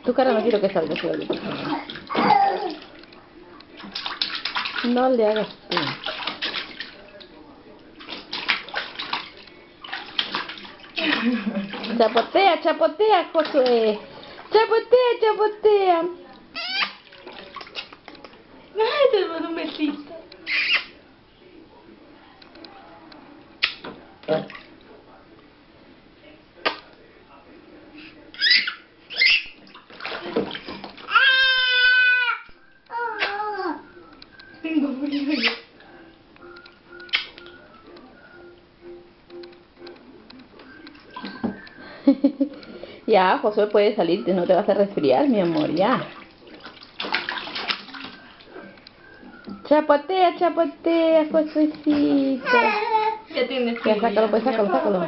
Tu cara no quiero que salga, Claudia. No le hagas tú. Chapotea, chapotea, Josué. Chapotea, chapotea. Ay, te mando un besito. Tengo frío. Ya, Josué puede salirte, no te vas a resfriar, mi amor, ya. Chapotea, chapotea, Josuecito. Ya tienes frío. Ya, sácalo, pues, sácalo, sácalo.